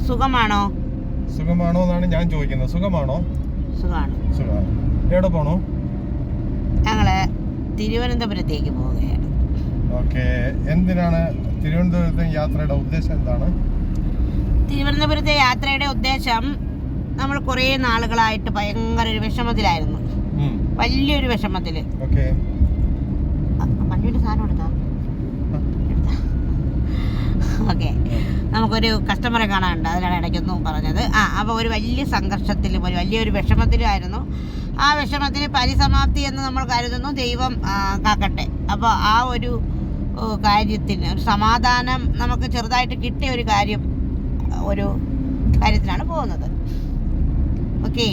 സുഖമാണോ എന്നാണ് ഞാൻ ചോദിക്കുന്നത്. സുഖമാണോ? സുഖമാണ്. എവിടെ പോണോ? ഞങ്ങള് തിരുവനന്തപുരത്തേക്ക് പോവുകയാണ്. ഓക്കെ. എന്തിനാണ് തിരുവനന്തപുരത്തെ യാത്രയുടെ ഉദ്ദേശം എന്താണ്? തിരുവനന്തപുരത്തെ യാത്രയുടെ ഉദ്ദേശം, നമ്മൾ കുറേ നാളുകളായിട്ട് ഭയങ്കര ഒരു വിഷമത്തിലായിരുന്നു. വലിയൊരു വിഷമത്തില്. മഞ്ഞുവിന്റെ സാധനം എടുത്താ ഓക്കെ. നമുക്കൊരു കസ്റ്റമറെ കാണാനുണ്ട്, അതിനാണ് ഇടയ്ക്കൊന്നും പറഞ്ഞത്. അപ്പോൾ ഒരു വലിയ സംഘർഷത്തിലും ഒരു വലിയൊരു വിഷമത്തിലുമായിരുന്നു. ആ വിഷമത്തിന് പരിസമാപ്തി എന്ന് നമ്മൾ കരുതുന്നു. ദൈവം കാക്കട്ടെ. അപ്പോൾ ആ ഒരു കാര്യത്തിന് ഒരു സമാധാനം നമുക്ക് ചെറുതായിട്ട് കിട്ടിയ ഒരു കാര്യത്തിനാണ് പോകുന്നത്. ഓക്കെ.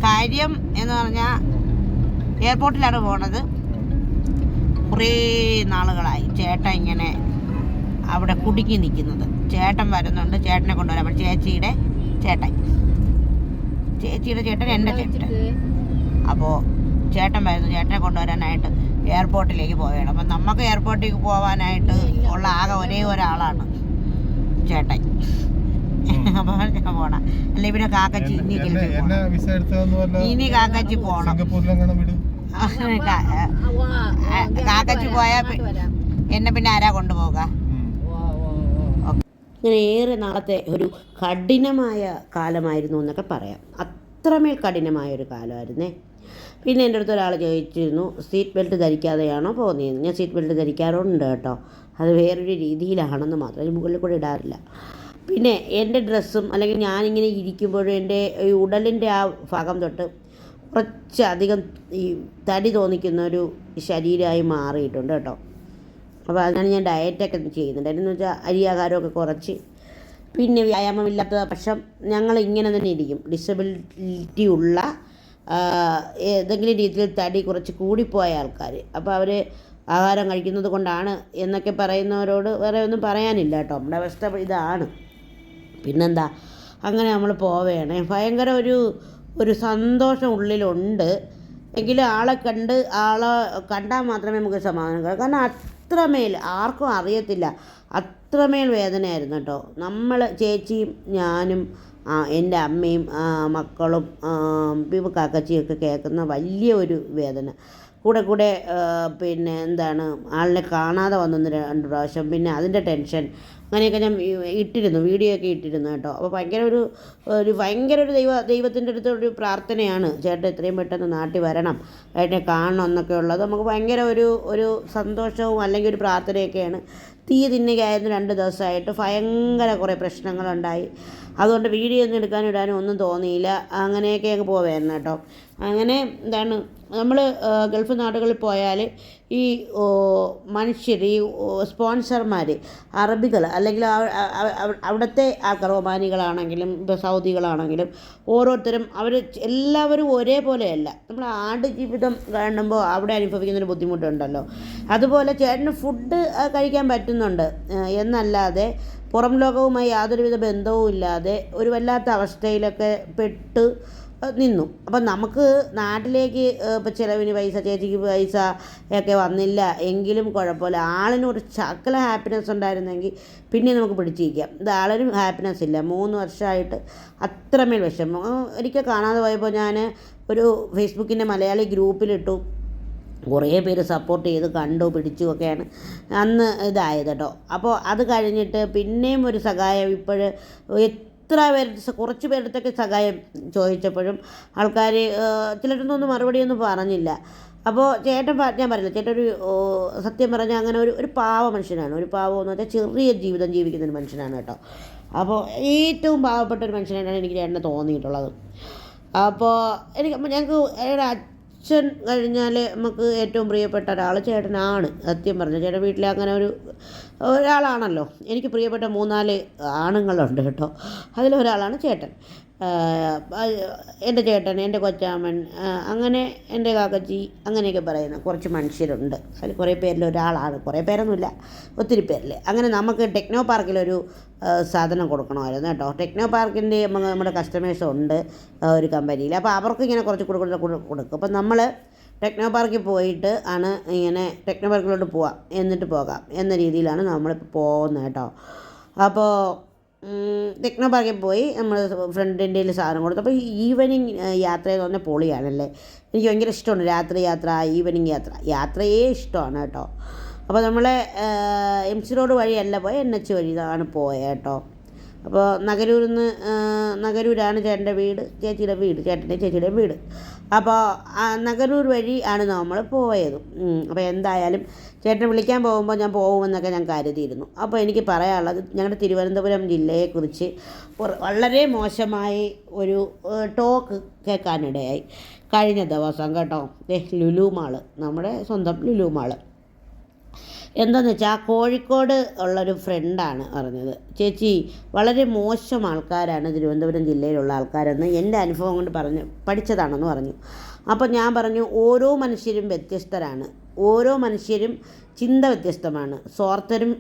കാര്യം എന്ന് പറഞ്ഞാൽ എയർപോർട്ടിലാണ് പോണത്. കുറേ നാളുകളായി ചേട്ടൻ ഇങ്ങനെ അവിടെ കുടുങ്ങി നിൽക്കുന്നത്. ചേട്ടൻ വരുന്നുണ്ട്, ചേട്ടനെ കൊണ്ടുവരാൻ. അപ്പോൾ ചേച്ചിയുടെ ചേട്ടൻ എൻ്റെ ചേട്ടൻ. അപ്പോൾ ചേട്ടൻ വരുന്നു, ചേട്ടനെ കൊണ്ടുവരാനായിട്ട് എയർപോർട്ടിലേക്ക് പോവുകയാണ്. അപ്പം നമുക്ക് എയർപോർട്ടിലേക്ക് പോകാനായിട്ട് ഉള്ള ആകെ ഒരേ ഒരാളാണ് ചേട്ടൻ. അപ്പോൾ ഞാൻ പോണം, അല്ലെങ്കിൽ പിന്നെ കാക്കച്ചി ഇനി കാക്കച്ചി പോകണം. കാക്കച്ചി പോയാൽ എന്നെ പിന്നെ ആരാ കൊണ്ടുപോകുക? ഇങ്ങനെ ഏറെ നാളത്തെ ഒരു കഠിനമായ കാലമായിരുന്നു എന്നൊക്കെ പറയാം. അത്രമേൽ കഠിനമായൊരു കാലമായിരുന്നേ. പിന്നെ എൻ്റെ അടുത്ത് ഒരാൾ ചോദിച്ചിരുന്നു, സീറ്റ് ബെൽറ്റ് ധരിക്കാതെയാണോ പോകുന്നത്? ഞാൻ സീറ്റ് ബെൽറ്റ് ധരിക്കാറുണ്ട് കേട്ടോ, അത് വേറൊരു രീതിയിലാണെന്ന് മാത്രം, മുകളിൽ കൂടെ ഇടാറില്ല. പിന്നെ എൻ്റെ ഡ്രസ്സും അല്ലെങ്കിൽ ഞാനിങ്ങനെ ഇരിക്കുമ്പോഴും എൻ്റെ ഈ ഉടലിൻ്റെ ആ ഭാഗം തൊട്ട് കുറച്ചധികം ഈ തടി തോന്നിക്കുന്ന ഒരു ശരീരമായി മാറിയിട്ടുണ്ട് കേട്ടോ. അപ്പോൾ അതിനാണ് ഞാൻ ഡയറ്റൊക്കെ ചെയ്യുന്നുണ്ട്. എന്ന് വെച്ചാൽ അരിയാഹാരമൊക്കെ കുറച്ച്, പിന്നെ വ്യായാമമില്ലാത്ത പക്ഷം ഞങ്ങൾ ഇങ്ങനെ തന്നെ ഇരിക്കും. ഡിസബിലിറ്റി ഉള്ള ഏതെങ്കിലും രീതിയിൽ തടി കുറച്ച് കൂടിപ്പോയ ആൾക്കാർ. അപ്പോൾ അവർ ആഹാരം കഴിക്കുന്നത് കൊണ്ടാണ് എന്നൊക്കെ പറയുന്നവരോട് വേറെ ഒന്നും പറയാനില്ല കേട്ടോ. നമ്മുടെ അവസ്ഥ ഇതാണ്. പിന്നെന്താ, അങ്ങനെ നമ്മൾ പോവുകയാണ്. ഭയങ്കര ഒരു സന്തോഷം ഉള്ളിലുണ്ട്. എങ്കിലും ആളെ കണ്ടാൽ മാത്രമേ നമുക്ക് സമാധാനം കാണൂ. കാരണം അത്രമേൽ ആർക്കും അറിയത്തില്ല, അത്രമേൽ വേദനയായിരുന്നു കേട്ടോ. നമ്മൾ ചേച്ചിയും ഞാനും എൻ്റെ അമ്മയും മക്കളും കാക്കച്ചിയൊക്കെ കേൾക്കുന്ന വലിയ ഒരു വേദന. കൂടെ പിന്നെ എന്താണ്, ആളിനെ കാണാതെ വന്നു 2 പ്രാവശ്യം. പിന്നെ അതിൻ്റെ ടെൻഷൻ, അങ്ങനെയൊക്കെ ഞാൻ വീഡിയോ ഒക്കെ ഇട്ടിരുന്നു കേട്ടോ. അപ്പോൾ ഭയങ്കര ഒരു ദൈവത്തിൻ്റെ അടുത്തൊരു പ്രാർത്ഥനയാണ്. ചേട്ടൻ എത്രയും പെട്ടെന്ന് നാട്ടിൽ വരണം, ചേട്ടനെ കാണണം എന്നൊക്കെ ഉള്ളത്. നമുക്ക് ഭയങ്കര ഒരു സന്തോഷവും അല്ലെങ്കിൽ ഒരു പ്രാർത്ഥനയൊക്കെയാണ്. തീ തിന്നുകയായിരുന്നു 2 ദിവസമായിട്ട്. ഭയങ്കര കുറേ പ്രശ്നങ്ങളുണ്ടായി. അതുകൊണ്ട് വീഡിയോ ഒന്നും ഇടാനും ഒന്നും തോന്നിയില്ല. അങ്ങനെയൊക്കെ അങ്ങ് പോവായിരുന്നു കേട്ടോ. അങ്ങനെ എന്താണ്, നമ്മൾ ഗൾഫ് നാടുകളിൽ പോയാൽ ഈ മനുഷ്യർ, ഈ സ്പോൺസർമാർ, അറബികൾ അല്ലെങ്കിൽ അവിടുത്തെ ആൾക്കാർ, ഒമാനികളാണെങ്കിലും ഇപ്പോൾ സൗദികളാണെങ്കിലും ഓരോരുത്തരും എല്ലാവരും ഒരേപോലെയല്ല. നമ്മൾ ആടുജീവിതം കാണുമ്പോൾ അവിടെ അനുഭവിക്കുന്നൊരു ബുദ്ധിമുട്ടുണ്ടല്ലോ, അതുപോലെ ചേട്ടന് ഫുഡ് കഴിക്കാൻ പറ്റുന്നുണ്ട് എന്നല്ലാതെ പുറം ലോകവുമായി യാതൊരുവിധ ബന്ധവും ഇല്ലാതെ ഒരു വല്ലാത്ത അവസ്ഥയിലൊക്കെ പെട്ട് നിന്നു. അപ്പം നമുക്ക് നാട്ടിലേക്ക് ഇപ്പോൾ ചിലവിന് പൈസ, ചേച്ചിക്ക് പൈസ ഒക്കെ വന്നില്ല എങ്കിലും കുഴപ്പമില്ല. ആളിനൊരു ശകല ഹാപ്പിനെസ് ഉണ്ടായിരുന്നെങ്കിൽ പിന്നെ നമുക്ക് പിടിച്ചിരിക്കാം. ഇത് ആളിനും ഹാപ്പിനെസ് ഇല്ല. 3 വർഷമായിട്ട് അത്രമേൽ വിഷമം. ഒരിക്കൽ കാണാതെ പോയപ്പോൾ ഞാൻ ഒരു ഫേസ്ബുക്കിൻ്റെ മലയാളി ഗ്രൂപ്പിലിട്ടു. കുറേ പേര് സപ്പോർട്ട് ചെയ്ത് കണ്ടു പിടിച്ചു ഒക്കെയാണ് അന്ന് ഇതായത് കേട്ടോ. അപ്പോൾ അത് കഴിഞ്ഞിട്ട് പിന്നെയും ഒരു സഹായം കുറച്ച് പേരുടെയൊക്കെ സഹായം ചോദിച്ചപ്പോഴും ആൾക്കാർ ചിലരൊന്നും മറുപടിയൊന്നും പറഞ്ഞില്ല. അപ്പോൾ ചേട്ടൻ ഞാൻ പറയില്ല, ചേട്ടൻ സത്യം പറഞ്ഞാൽ അങ്ങനെ ഒരു പാവ മനുഷ്യനാണ്. ഒരു പാവം എന്ന് വെച്ചാൽ ചെറിയ ജീവിതം ജീവിക്കുന്നൊരു മനുഷ്യനാണ് കേട്ടോ. അപ്പോൾ ഏറ്റവും പാവപ്പെട്ട ഒരു മനുഷ്യനായിട്ടാണ് എനിക്ക് ചേട്ടനെ തോന്നിയിട്ടുള്ളത്. അപ്പോൾ ഞങ്ങൾക്ക് അച്ഛൻ കഴിഞ്ഞാൽ നമുക്ക് ഏറ്റവും പ്രിയപ്പെട്ട ഒരാൾ ചേട്ടനാണ്. സത്യം പറഞ്ഞു, ചേട്ടൻ വീട്ടിൽ അങ്ങനെ ഒരാളാണല്ലോ. എനിക്ക് പ്രിയപ്പെട്ട 3-4 ആണുങ്ങളുണ്ട് കേട്ടോ. അതിലൊരാളാണ് ചേട്ടൻ. എൻ്റെ ചേട്ടൻ, എൻ്റെ കൊച്ചാമ്മൻ, അങ്ങനെ എൻ്റെ കാക്കച്ചി, അങ്ങനെയൊക്കെ പറയുന്ന കുറച്ച് മനുഷ്യരുണ്ട്. അതിൽ കുറേ പേരിൽ ഒരാളാണ്. കുറേ പേരൊന്നുമില്ല, ഒത്തിരി പേരിൽ. അങ്ങനെ നമുക്ക് ടെക്നോ പാർക്കിലൊരു സാധനം കൊടുക്കണമായിരുന്നു കേട്ടോ. ടെക്നോ പാർക്കിൻ്റെ നമ്മുടെ കസ്റ്റമേഴ്സ് ഉണ്ട് ഒരു കമ്പനിയിൽ. അപ്പോൾ അവർക്ക് ഇങ്ങനെ കുറച്ച് കൊടുക്കും. അപ്പം നമ്മൾ ടെക്നോ പാർക്കിൽ പോയിട്ട് ആണ് ഇങ്ങനെ ടെക്നോ പാർക്കിലോട്ട് പോവാം എന്നിട്ട് പോകാം എന്ന രീതിയിലാണ് നമ്മളിപ്പോൾ പോകുന്നത് കേട്ടോ. അപ്പോൾ ടെക്നോ പാർക്കിൽ പോയി നമ്മൾ ഫ്രണ്ടിൻ്റെ സാധനം കൊടുത്തു. അപ്പോൾ ഈവനിങ് യാത്ര എന്ന് പറഞ്ഞാൽ പൊളിയാണല്ലേ. എനിക്ക് ഭയങ്കര ഇഷ്ടമാണ് രാത്രി യാത്ര, ഈവനിങ് യാത്രയേ ഇഷ്ടമാണ് കേട്ടോ. അപ്പോൾ നമ്മൾ MC റോഡ് വഴിയല്ല പോയത്, NH വഴി ആണ് പോയത് കേട്ടോ. അപ്പോൾ നഗരൂരാണ് ചേട്ടൻ്റെ വീട്, ചേച്ചിയുടെ വീട്, ചേച്ചിയുടെ വീട്. അപ്പോൾ നഗരൂർ വഴി ആണ് നമ്മൾ പോയത്. അപ്പോൾ എന്തായാലും ചേട്ടനെ വിളിക്കാൻ പോകുമ്പോൾ ഞാൻ പോകുമെന്നൊക്കെ ഞാൻ കരുതിയിരുന്നു. അപ്പോൾ എനിക്ക് പറയാനുള്ളത് ഞങ്ങളുടെ തിരുവനന്തപുരം ജില്ലയെക്കുറിച്ച് വളരെ മോശമായി ഒരു ടോക്ക് കേൾക്കാനിടയായി കഴിഞ്ഞ ദിവസം കേട്ടോ. ലുലു മാള്, നമ്മുടെ സ്വന്തം ലുലു മാള് എന്താണെന്ന് വെച്ചാൽ കോഴിക്കോട് ഉള്ളൊരു ഫ്രണ്ടാണ് പറഞ്ഞത്, ചേച്ചി വളരെ മോശം ആൾക്കാരാണ് തിരുവനന്തപുരം ജില്ലയിലുള്ള ആൾക്കാരെന്ന് എൻ്റെ അനുഭവം കൊണ്ട് പഠിച്ചതാണെന്ന് പറഞ്ഞു. അപ്പോൾ ഞാൻ പറഞ്ഞു ഓരോ മനുഷ്യരും വ്യത്യസ്തരാണ്, ഓരോ മനുഷ്യരും ചിന്ത വ്യത്യസ്തമാണ്, സ്വാർത്ഥരും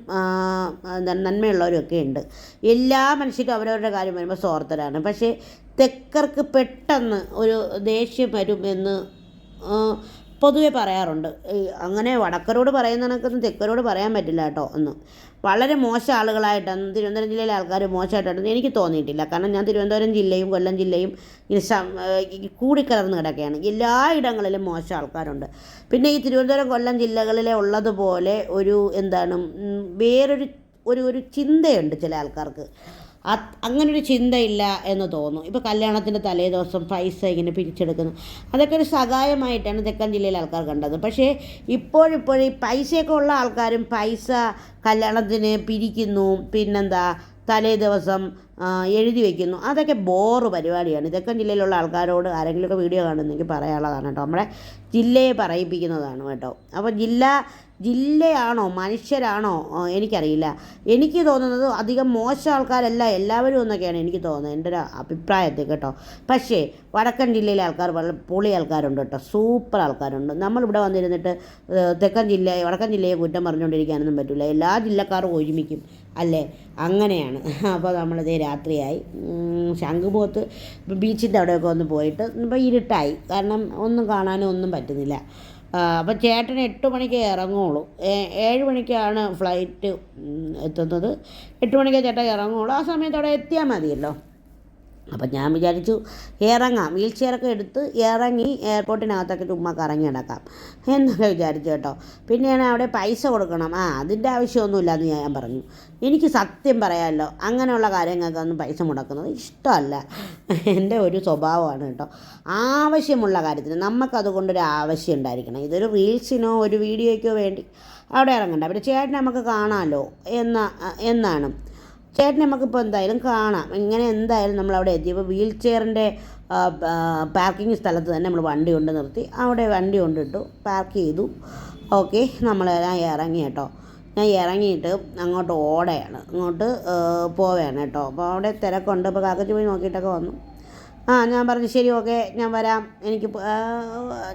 നന്മയുള്ളവരും ഒക്കെ ഉണ്ട്. എല്ലാ മനുഷ്യരും അവരവരുടെ കാര്യം വരുമ്പോൾ സ്വാർത്ഥരാണ്. പക്ഷേ തെക്കർക്ക് പെട്ടെന്ന് ഒരു ദേഷ്യം വരും എന്ന് പൊതുവെ പറയാറുണ്ട്. അങ്ങനെ വടക്കരോട് പറയുന്ന കണക്കൊന്നും തെക്കരോട് പറയാൻ പറ്റില്ല കേട്ടോ. ഒന്ന് വളരെ മോശം ആളുകളായിട്ടാണ് തിരുവനന്തപുരം ജില്ലയിലെ ആൾക്കാർ മോശമായിട്ടാണെന്ന് എനിക്ക് തോന്നിയിട്ടില്ല. കാരണം ഞാൻ തിരുവനന്തപുരം ജില്ലയും കൊല്ലം ജില്ലയും കൂടിക്കലർന്ന് കിടക്കുകയാണ്. എല്ലാ ഇടങ്ങളിലും മോശം ആൾക്കാരുണ്ട്. പിന്നെ ഈ തിരുവനന്തപുരം കൊല്ലം ജില്ലകളിലെ ഉള്ളതുപോലെ ഒരു വേറൊരു ഒരു ചിന്തയുണ്ട് ചില ആൾക്കാർക്ക്. അങ്ങനൊരു ചിന്തയില്ല എന്ന് തോന്നുന്നു. ഇപ്പോൾ കല്യാണത്തിൻ്റെ തലേ ദിവസം പൈസ ഇങ്ങനെ പിരിച്ചെടുക്കുന്നു, അതൊക്കെ ഒരു സഹായമായിട്ടാണ് തെക്കൻ ജില്ലയിലെ ആൾക്കാർ കണ്ടത്. പക്ഷേ ഇപ്പോഴിപ്പോഴീ പൈസയൊക്കെ ഉള്ള ആൾക്കാരും പൈസ കല്യാണത്തിന് പിരിക്കുന്നു, തലേ ദിവസം എഴുതി വയ്ക്കുന്നു. അതൊക്കെ ബോറ് പരിപാടിയാണ്. തെക്കൻ ജില്ലയിലുള്ള ആൾക്കാരോട് ആരെങ്കിലുമൊക്കെ വീഡിയോ കാണുന്നെങ്കിൽ പറയാനുള്ളതാണ് കേട്ടോ. നമ്മുടെ ജില്ലയെ പറയിപ്പിക്കുന്നതാണ് കേട്ടോ. അപ്പോൾ ജില്ലയാണോ മനുഷ്യരാണോ എനിക്കറിയില്ല. എനിക്ക് തോന്നുന്നത് അധികം മോശം ആൾക്കാരല്ല എല്ലാവരും എന്നൊക്കെയാണ് എനിക്ക് തോന്നുന്നത്, എൻ്റെ ഒരു അഭിപ്രായത്തിൽ കേട്ടോ. പക്ഷേ വടക്കൻ ജില്ലയിലെ ആൾക്കാർ വളരെ പൊളി ആൾക്കാരുണ്ട് കേട്ടോ, സൂപ്പർ ആൾക്കാരുണ്ട്. നമ്മളിവിടെ വന്നിരുന്നിട്ട് വടക്കൻ ജില്ലയെ കുറ്റം പറഞ്ഞുകൊണ്ടിരിക്കാനൊന്നും പറ്റില്ല. എല്ലാ ജില്ലക്കാരും ഒരുമിക്കും അല്ലേ, അങ്ങനെയാണ്. അപ്പോൾ നമ്മളിതേ രാത്രിയായി, ശംഖുമുഖത്ത് ബീച്ചിൻ്റെ അവിടെയൊക്കെ ഒന്ന് പോയിട്ട് ഇപ്പോൾ ഇരുട്ടായി, കാരണം ഒന്നും കാണാനും ഒന്നും പറ്റുന്നില്ല. അപ്പോൾ ചേട്ടൻ 8 മണിക്ക് ഇറങ്ങുള്ളൂ, 7 മണിക്കാണ് ഫ്ലൈറ്റ് എത്തുന്നത്. 8 മണിക്കേ ചേട്ടൻ ഇറങ്ങുള്ളൂ. ആ സമയത്ത് അവിടെ എത്തിയാൽ മതിയല്ലോ. അപ്പം ഞാൻ വിചാരിച്ചു ഇറങ്ങാം, വീൽ ചെയറൊക്കെ എടുത്ത് ഇറങ്ങി എയർപോർട്ടിനകത്തൊക്കെ ചുമ്മാ കറങ്ങി നടക്കാം എന്നൊക്കെ വിചാരിച്ചു കേട്ടോ. പിന്നെയാണ് അവിടെ പൈസ കൊടുക്കണം, അതിൻ്റെ ആവശ്യമൊന്നുമില്ല എന്ന് ഞാൻ പറഞ്ഞു. എനിക്ക് സത്യം പറയാമല്ലോ, അങ്ങനെയുള്ള കാര്യങ്ങൾക്കൊന്നും പൈസ മുടക്കുന്നത് ഇഷ്ടമല്ല, എൻ്റെ ഒരു സ്വഭാവമാണ് കേട്ടോ. ആവശ്യമുള്ള കാര്യത്തിന് നമുക്കതുകൊണ്ടൊരു ആവശ്യം ഉണ്ടായിരിക്കണം. ഇതൊരു റീൽസിനോ ഒരു വീഡിയോയ്ക്കോ വേണ്ടി അവിടെ ഇറങ്ങണ്ട. പിന്നെ ചേട്ടൻ നമുക്ക് കാണാമല്ലോ എന്നാണ്. ചേട്ടനെ നമുക്കിപ്പോൾ എന്തായാലും കാണാം. ഇങ്ങനെ എന്തായാലും നമ്മളവിടെ എത്തിയപ്പോൾ വീൽ ചെയറിൻ്റെ പാർക്കിംഗ് സ്ഥലത്ത് തന്നെ നമ്മൾ വണ്ടി കൊണ്ട് നിർത്തി, അവിടെ വണ്ടി കൊണ്ടിട്ടു, പാർക്ക് ചെയ്തു. ഓക്കെ, ഞാൻ ഇറങ്ങി കേട്ടോ. ഞാൻ ഇറങ്ങിയിട്ട് അങ്ങോട്ട് അങ്ങോട്ട് പോവുകയാണ് കേട്ടോ. അപ്പോൾ അവിടെ തിരക്കുണ്ട്. അപ്പോൾ കാക്കച്ച് പോയി നോക്കിയിട്ടൊക്കെ വന്നു. ഞാൻ പറഞ്ഞു ശരി ഓക്കെ ഞാൻ വരാം,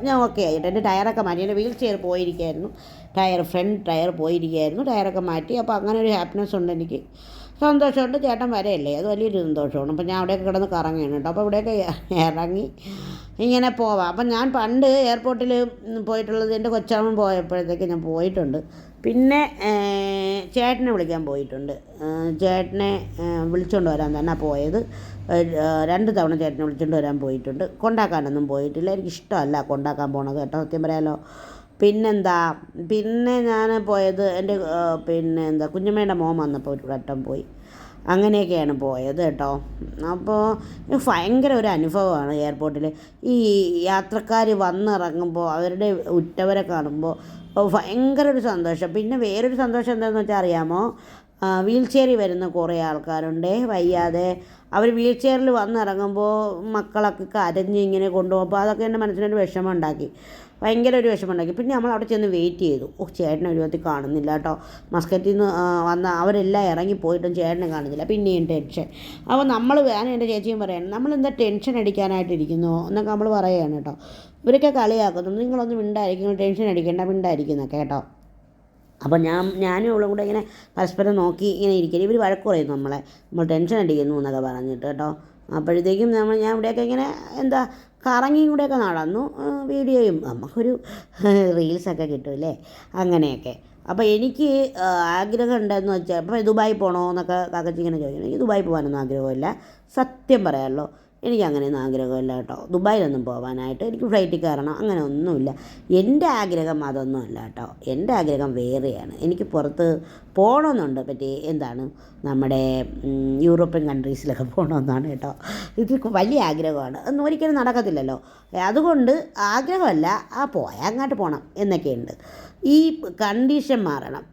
ഞാൻ ഓക്കെ ആയിട്ട് എൻ്റെ ടയറൊക്കെ മാറ്റി. എൻ്റെ വീൽ ചെയർ പോയിരിക്കുകയായിരുന്നു, ഫ്രണ്ട് ടയർ പോയിരിക്കുകയായിരുന്നു, ടയറൊക്കെ മാറ്റി. അപ്പോൾ അങ്ങനെ ഒരു ഹാപ്പിനെസ് ഉണ്ട്, എനിക്ക് സന്തോഷമുണ്ട്. ചേട്ടൻ വരെയല്ലേ, അത് വലിയൊരു സന്തോഷമാണ്. അപ്പോൾ ഞാൻ അവിടെയൊക്കെ കിടന്ന് കറങ്ങുകയാണ് കേട്ടോ. അപ്പോൾ ഇവിടെയൊക്കെ ഇറങ്ങി ഇങ്ങനെ പോവാം. അപ്പം ഞാൻ പണ്ട് എയർപോർട്ടിൽ പോയിട്ടുള്ളത് എൻ്റെ കൊച്ചാമ്മൻ പോയപ്പോഴത്തേക്ക് ഞാൻ പോയിട്ടുണ്ട്. പിന്നെ ചേട്ടനെ വിളിക്കാൻ പോയിട്ടുണ്ട്. ചേട്ടനെ വിളിച്ചുകൊണ്ട് വരാൻ തന്നെ പോയത്. 2 തവണ ചേട്ടനെ വിളിച്ചുകൊണ്ട് വരാൻ പോയിട്ടുണ്ട്. കൊണ്ടാക്കാനൊന്നും പോയിട്ടില്ല, എനിക്കിഷ്ടമല്ല കൊണ്ടാക്കാൻ പോണത് കേട്ടോ, സത്യം പറയാലോ. പിന്നെ ഞാൻ പോയത് എൻ്റെ കുഞ്ഞമ്മയുടെ മോൻ വന്നപ്പോൾ ഒരു വട്ടം പോയി. അങ്ങനെയൊക്കെയാണ് പോയത് കേട്ടോ. അപ്പോൾ ഭയങ്കര ഒരു അനുഭവമാണ് എയർപോർട്ടിൽ. ഈ യാത്രക്കാർ വന്നിറങ്ങുമ്പോൾ അവരുടെ ഉറ്റവരെ കാണുമ്പോൾ ഭയങ്കര ഒരു സന്തോഷം. പിന്നെ വേറൊരു സന്തോഷം എന്താണെന്ന് വെച്ചാൽ അറിയാമോ, വീൽ ചെയറിൽ വരുന്ന കുറേ ആൾക്കാരുണ്ട് വയ്യാതെ. അവർ വീൽ ചെയറിൽ വന്നിറങ്ങുമ്പോൾ മക്കളൊക്കെ കരഞ്ഞ് ഇങ്ങനെ കൊണ്ടുപോകുമ്പോൾ അതൊക്കെ എൻ്റെ മനസ്സിനൊരു വിഷമം ഉണ്ടാക്കി, ഭയങ്കര ഒരു വിഷമം ഉണ്ടാക്കി. പിന്നെ നമ്മൾ അവിടെ ചെന്ന് വെയിറ്റ് ചെയ്തു. ചേട്ടനെ ഒരു വിധത്തിൽ കാണുന്നില്ല കേട്ടോ. മസ്കറ്റിൽ നിന്ന് വന്ന അവരെല്ലാം ഇറങ്ങിപ്പോയിട്ടും ചേട്ടനെ കാണുന്നില്ല. പിന്നെയും ടെൻഷൻ. അപ്പോൾ ഞാൻ എൻ്റെ ചേച്ചിയും പറയണം, നമ്മളെന്താ ടെൻഷൻ അടിക്കാനായിട്ടിരിക്കുന്നു എന്നൊക്കെ നമ്മൾ പറയുകയാണ് കേട്ടോ. ഇവരൊക്കെ കളിയാക്കുന്നു, നിങ്ങളൊന്നും മിണ്ടായിരിക്കും, ടെൻഷൻ അടിക്കേണ്ട, മിണ്ടായിരിക്കുന്നൊക്കെ കേട്ടോ. അപ്പോൾ ഞാനും അവളും കൂടെ ഇങ്ങനെ പരസ്പരം നോക്കി ഇങ്ങനെ ഇരിക്കുക. ഇവർ വഴക്ക് പറയും നമ്മൾ ടെൻഷൻ അടിക്കുന്നു എന്നൊക്കെ പറഞ്ഞിട്ട് കേട്ടോ. അപ്പോഴത്തേക്കും ഞാൻ ഇവിടെയൊക്കെ ഇങ്ങനെ കറങ്ങിയും കൂടെയൊക്കെ നടന്നു. വീഡിയോയും നമുക്കൊരു റീൽസൊക്കെ കിട്ടുമല്ലേ, അങ്ങനെയൊക്കെ. അപ്പോൾ എനിക്ക് ആഗ്രഹം ഉണ്ടെന്ന് വെച്ചാൽ ഇപ്പോൾ ദുബായി പോകണോ എന്നൊക്കെ കാക്കച്ചി ഇങ്ങനെ ചോദിക്കണം. എനിക്ക് ദുബായി പോകാനൊന്നും ആഗ്രഹമില്ല, സത്യം പറയാമല്ലോ. എനിക്ക് അങ്ങനെയൊന്നും ആഗ്രഹമില്ല കേട്ടോ, ദുബായിലൊന്നും പോകാനായിട്ട്. എനിക്ക് ഫ്ലൈറ്റിൽ കയറണം അങ്ങനെ ഒന്നുമില്ല. എൻ്റെ ആഗ്രഹം അതൊന്നുമല്ല കേട്ടോ, എൻ്റെ ആഗ്രഹം വേറെയാണ്. എനിക്ക് പുറത്ത് പോകണമെന്നുണ്ട്, എന്താണ് നമ്മുടെ യൂറോപ്യൻ കൺട്രീസിലൊക്കെ പോകണമെന്നാണ് കേട്ടോ. ഇത് വലിയ ആഗ്രഹമാണ്, ഒന്നും ഒരിക്കലും നടക്കത്തില്ലല്ലോ. അതുകൊണ്ട് ആഗ്രഹമല്ല, പോയാൽ അങ്ങോട്ട് പോകണം എന്നൊക്കെയുണ്ട്. ഈ കണ്ടീഷൻ മാറണം,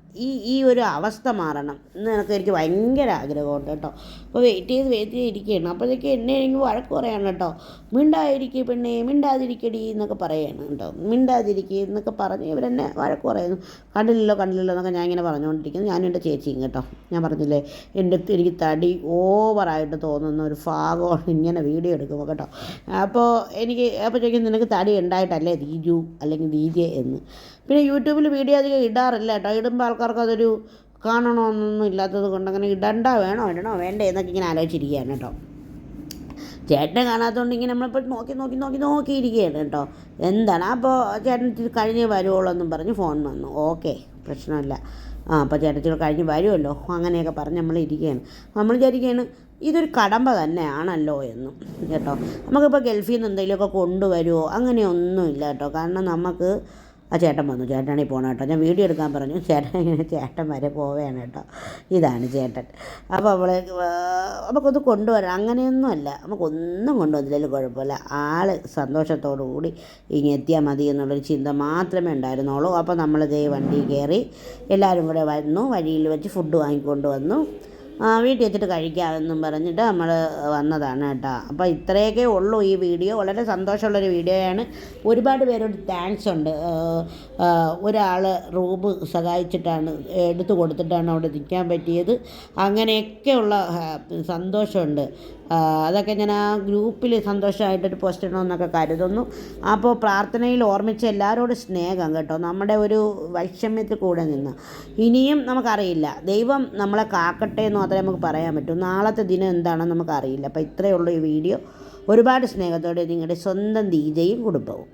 ഈ ഒരു അവസ്ഥ മാറണം എന്നൊക്കെ എനിക്ക് ഭയങ്കര ആഗ്രഹമുണ്ട് കേട്ടോ. അപ്പോൾ വെയിറ്റ് ചെയ്ത് ഇരിക്കുകയാണ്. അപ്പോഴത്തേക്ക് എനിക്ക് വഴക്ക് പറയാണ് കേട്ടോ. മിണ്ടാതിരിക്കുക പെണ്ണേ, മിണ്ടാതിരിക്കടി എന്നൊക്കെ പറയുകയാണ് കേട്ടോ. മിണ്ടാതിരിക്കുക എന്നൊക്കെ പറഞ്ഞ് ഇവരെന്നെ വഴക്ക് പറയുന്നു. കണ്ടില്ലല്ലോ എന്നൊക്കെ ഞാൻ ഇങ്ങനെ പറഞ്ഞുകൊണ്ടിരിക്കുന്നു. ഞാനും എൻ്റെ ചേച്ചിയും കേട്ടോ. ഞാൻ പറഞ്ഞില്ലേ, എനിക്ക് തടി ഓവറായിട്ട് തോന്നുന്ന ഒരു ഭാഗമാണ് ഇങ്ങനെ വീഡിയോ എടുക്കുമ്പോൾ കേട്ടോ. അപ്പോഴത്തേക്കും നിനക്ക് തടി ഉണ്ടായിട്ടല്ലേ ദീജു അല്ലെങ്കിൽ ദീജെ എന്ന്. പിന്നെ യൂട്യൂബിൽ വീഡിയോ അധികം ഇടാറില്ല കേട്ടോ. ഇടുമ്പോൾ ആൾക്കാർക്ക് അതൊരു കാണണമെന്നൊന്നും ഇല്ലാത്തത് കൊണ്ട് അങ്ങനെ ഇടണോ വേണ്ടേ എന്നൊക്കെ ഇങ്ങനെ ആലോചിച്ചിരിക്കുകയാണ് കേട്ടോ. ചേട്ടനെ കാണാത്തതുകൊണ്ട് ഇങ്ങനെ നമ്മളിപ്പോൾ നോക്കിയിരിക്കുകയാണ് കേട്ടോ. എന്താണ് അപ്പോൾ ചേട്ടൻ കഴിഞ്ഞ് വരുവുള്ളൂ എന്നും പറഞ്ഞ് ഫോൺ വന്നു. ഓക്കെ, പ്രശ്നമില്ല. അപ്പോൾ ചേട്ടൻ കഴിഞ്ഞ് വരുമല്ലോ അങ്ങനെയൊക്കെ പറഞ്ഞ് നമ്മൾ ഇരിക്കുകയാണ്. നമ്മൾ വിചാരിക്കുകയാണ് ഇതൊരു കടമ്പ തന്നെയാണല്ലോ എന്നും കേട്ടോ. നമുക്കിപ്പോൾ ഗൾഫിൽ നിന്ന് എന്തെങ്കിലുമൊക്കെ കൊണ്ടുവരുമോ അങ്ങനെയൊന്നുമില്ല കേട്ടോ. കാരണം നമുക്ക് ചേട്ടൻ വന്നു, ചേട്ടനാണെങ്കിൽ പോകണം കേട്ടോ. ഞാൻ വീഡിയോ എടുക്കാൻ പറഞ്ഞു, ചേട്ടൻ വരെ പോവുകയാണ് കേട്ടോ. ഇതാണ് ചേട്ടൻ. അപ്പോൾ നമുക്കൊന്ന് കൊണ്ടുവരാം, അങ്ങനെയൊന്നുമല്ല. നമുക്കൊന്നും കൊണ്ടുവന്നില്ലെങ്കിലും കുഴപ്പമില്ല. ആൾ സന്തോഷത്തോടു കൂടി ഇങ്ങനെ എത്തിയാൽ മതി എന്നുള്ളൊരു ചിന്ത മാത്രമേ ഉണ്ടായിരുന്നുള്ളൂ. അപ്പോൾ നമ്മളിതേ വണ്ടി കയറി എല്ലാവരും കൂടെ വന്നു. വഴിയിൽ വെച്ച് ഫുഡ് വാങ്ങിക്കൊണ്ട് വന്നു. വീട്ടിൽ വെച്ചിട്ട് കഴിക്കാമെന്നും പറഞ്ഞിട്ട് നമ്മൾ വന്നതാണ് കേട്ടോ. അപ്പോൾ ഇത്രയൊക്കെ ഉള്ളൂ ഈ വീഡിയോ. വളരെ സന്തോഷമുള്ളൊരു വീഡിയോയാണ്. ഒരുപാട് പേരോട് താങ്ക്സ് ഉണ്ട്. ഒരാൾ റൂം സഹായിച്ചിട്ടാണ്, എടുത്തു കൊടുത്തിട്ടാണ് അവിടെ നിൽക്കാൻ പറ്റിയത്. അങ്ങനെയൊക്കെയുള്ള സന്തോഷമുണ്ട്. അതൊക്കെ ഞാൻ ആ ഗ്രൂപ്പിൽ സന്തോഷമായിട്ടൊരു പോസ്റ്റ് ഇടണമെന്നൊക്കെ കരുതുന്നു. അപ്പോൾ പ്രാർത്ഥനയിൽ ഓർമ്മിച്ച എല്ലാവരോടും സ്നേഹം കേട്ടോ. നമ്മുടെ ഒരു വൈഷമ്യത്തിൽ കൂടെ നിന്ന് ഇനിയും നമുക്കറിയില്ല, ദൈവം നമ്മളെ കാക്കട്ടെ എന്ന് മാത്രമേ നമുക്ക് പറയാൻ പറ്റൂ. നാളത്തെ ദിനം എന്താണെന്ന് നമുക്കറിയില്ല. അപ്പോൾ ഇത്രയേ ഉള്ളൂ ഈ വീഡിയോ. ഒരുപാട് സ്നേഹത്തോടെ നിങ്ങളുടെ സ്വന്തം ദീജയും കുടുംബവും.